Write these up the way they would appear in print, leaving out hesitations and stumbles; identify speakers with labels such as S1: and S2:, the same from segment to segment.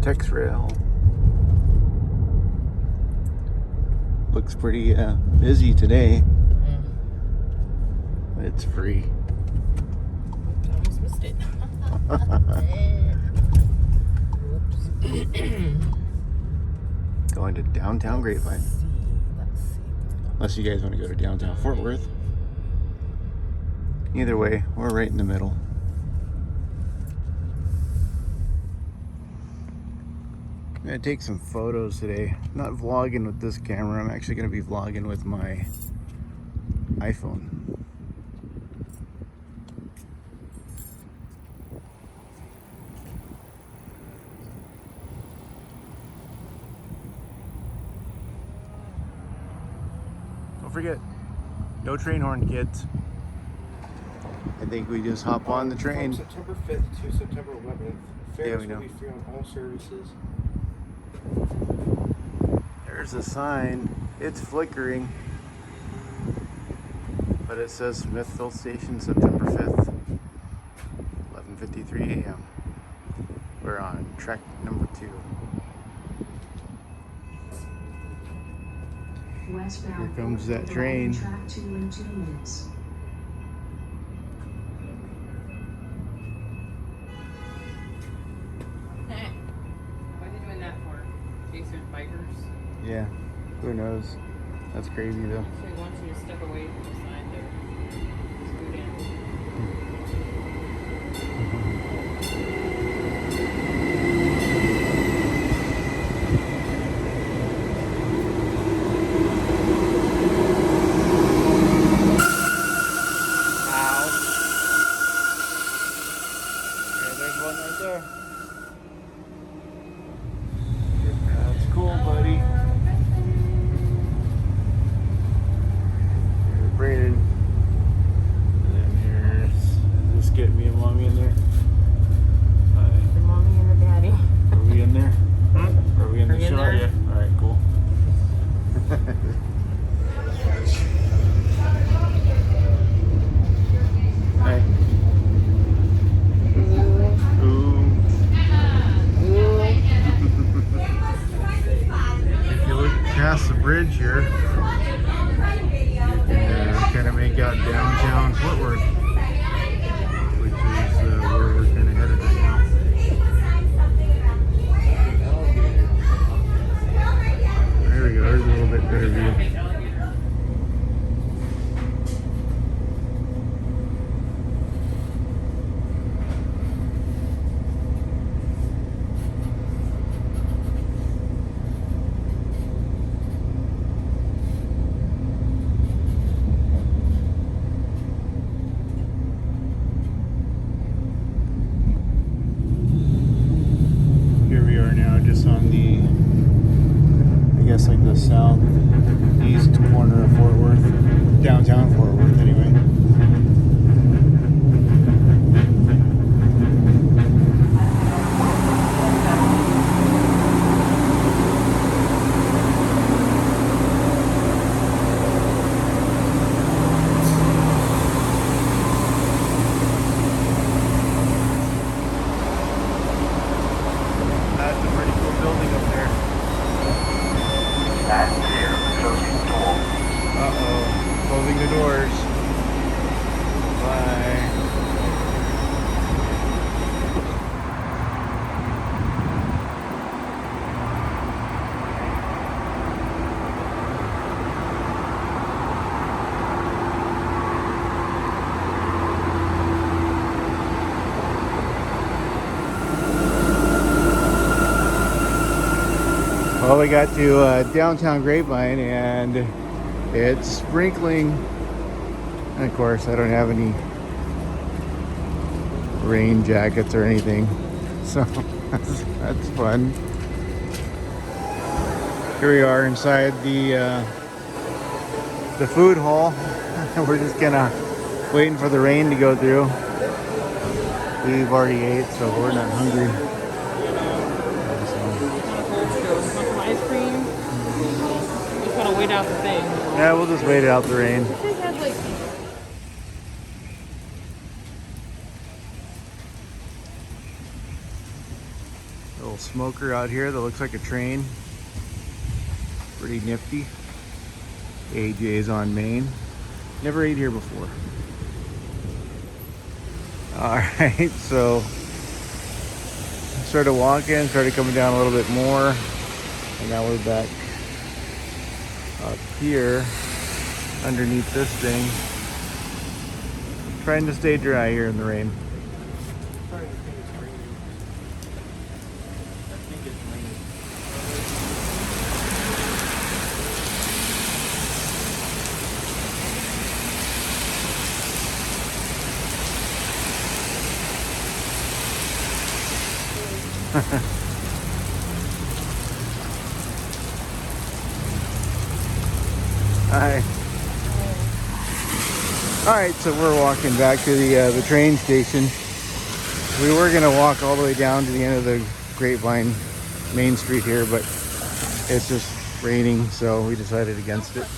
S1: TexRail. Looks pretty busy today. It's free.
S2: I almost missed it. Oops.
S1: Going to downtown Grapevine.
S2: Let's see.
S1: Unless you guys want to go to downtown Fort Worth. Either way, we're right in the middle. I'm going to take some photos today. Not vlogging with this camera. I'm actually going to be vlogging with my iPhone. Don't forget, no train horn, kids. I think we just hop on the train.
S3: From September 5th to September 11th, fares
S1: we know.
S3: will be free on all services.
S1: There's a sign. It's flickering. But it says Smithville Station, September 5th, 11:53 a.m. We're on track number 2.
S4: Westbound.
S1: Here comes that train.
S4: Track 2 in 2 minutes.
S2: What are they doing that for? In case there's bikers?
S1: Yeah, who knows? That's crazy though.
S2: So he wants you to step away from the sign there. Scoot in.
S1: There's one right there. That's cool, buddy. There's Brandon. And then here's, just get me and mommy in there. Hi.
S2: The mommy and the daddy.
S1: Are we in there? Are we in
S2: Are
S1: the
S2: you in
S1: shot?
S2: there?
S1: Yeah. Alright, cool. Hi. Ooh. If you look past the bridge here, you can kind of make out downtown Fort Worth, which is where we're kind of headed right now. There we go. There's a little bit better view. Here we are now, just on the, I guess like the southeast corner of Fort Worth, downtown Fort Worth anyway. That's a pretty cool building up there. Uh-oh, closing the doors. Bye. Well, we got to downtown Grapevine and it's sprinkling. And of course, I don't have any rain jackets or anything, so that's fun. Here we are inside the food hall. We're just kind of waiting for the rain to go through. We've already ate, so we're not hungry.
S2: Ice cream. Just gotta wait out the thing.
S1: Yeah, we'll just wait it out the rain.
S2: This thing has like.
S1: Oh little smoker out here that looks like a train. Pretty nifty. AJ's on Main. Never ate here before. Alright, so started walking, started coming down a little bit more, and now we're back up here underneath this thing. Trying to stay dry here in the rain.
S3: Sorry, I think it's raining. I think it's raining.
S1: Hi. Alright, so we're walking back to the train station. We were going to walk all the way down to the end of the Grapevine Main Street here, but it's just raining, so we decided against it.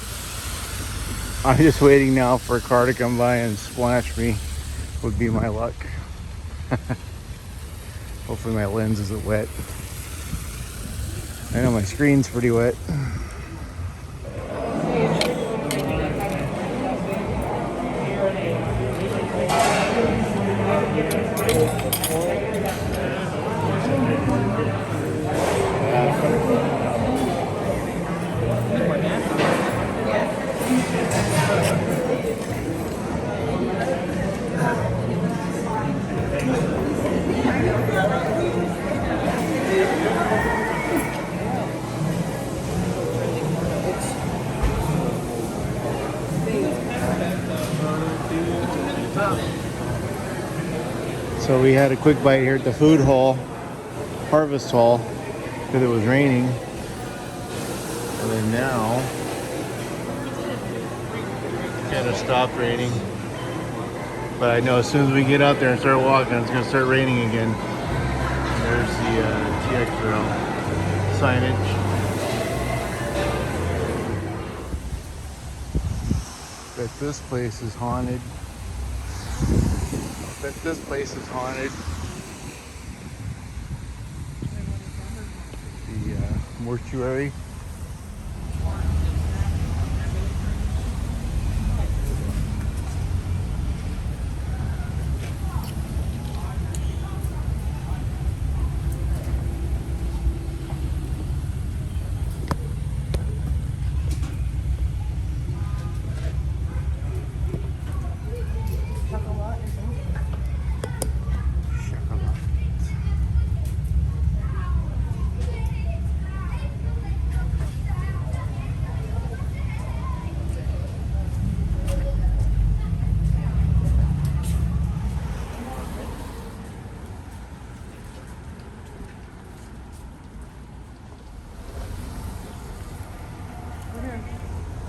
S1: I'm just waiting now for a car to come by and splash me, would be my luck. Hopefully my lens isn't wet. I know my screen's pretty wet. So we had a quick bite here at the food hall, harvest hall, because it was raining. And then now, it kind of stopped raining. But I know as soon as we get out there and start walking, it's going to start raining again. And there's the TexRail signage. Bet this place is haunted. Bet this place is haunted. The mortuary.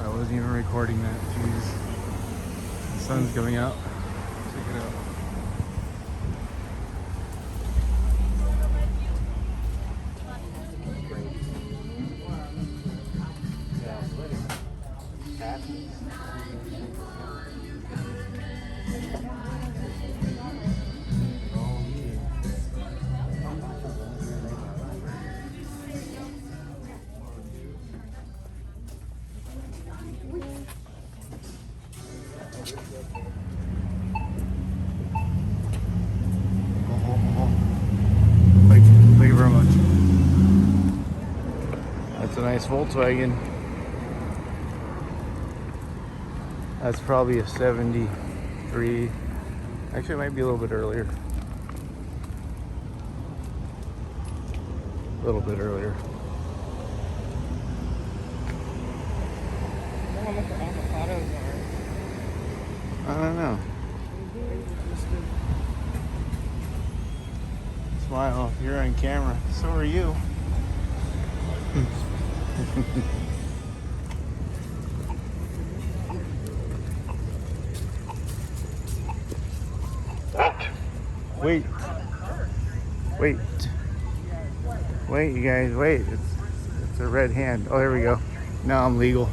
S1: I wasn't even recording that. Jeez. The sun's coming out. Check it out. Thank you very much. That's a nice Volkswagen. That's probably a 73. Actually, it might be a little bit earlier. A little bit earlier.
S2: I wonder how much the avocados are.
S1: I don't know. Smile, you're on camera. So are you. Wait. Wait. Wait, you guys, wait. It's a red hand. Oh, there we go. Now I'm legal.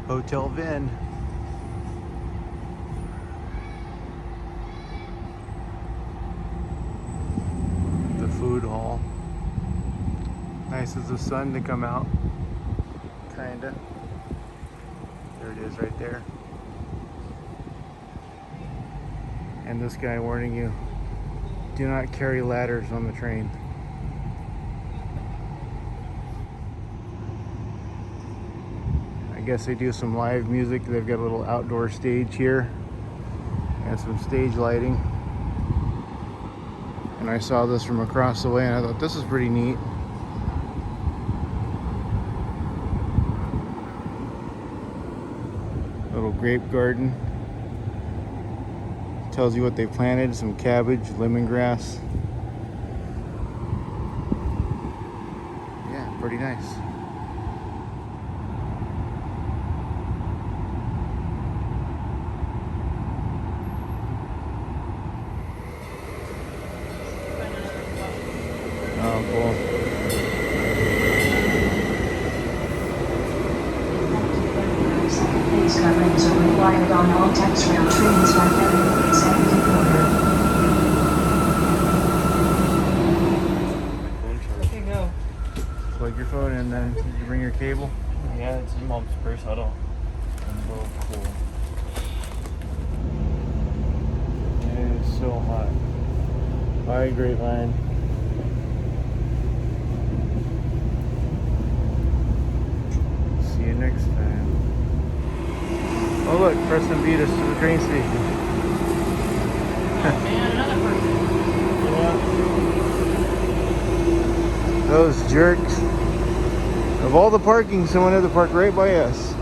S1: Hotel Vin. forces the sun to come out. Kinda. There it is right there. And this guy warning you, do not carry ladders on the train. I guess they do some live music. They've got a little outdoor stage here and some stage lighting. And I saw this from across the way and I thought this is pretty neat. Little grape garden. Tells you what they planted, some cabbage, lemongrass. Yeah, pretty nice. Oh, cool.
S4: Face coverings are required on all TexRail trains by February 2nd order.
S3: Okay, go.
S1: Plug your phone in then. Did you bring your cable?
S3: Yeah, it's in mom's purse. I don't.
S1: Oh, cool. It is so hot. Bye, Grapevine. See you next time. Oh look, Preston beat us to the train station.
S2: And another person.
S1: Those jerks. Of all the parking, someone had to park right by us.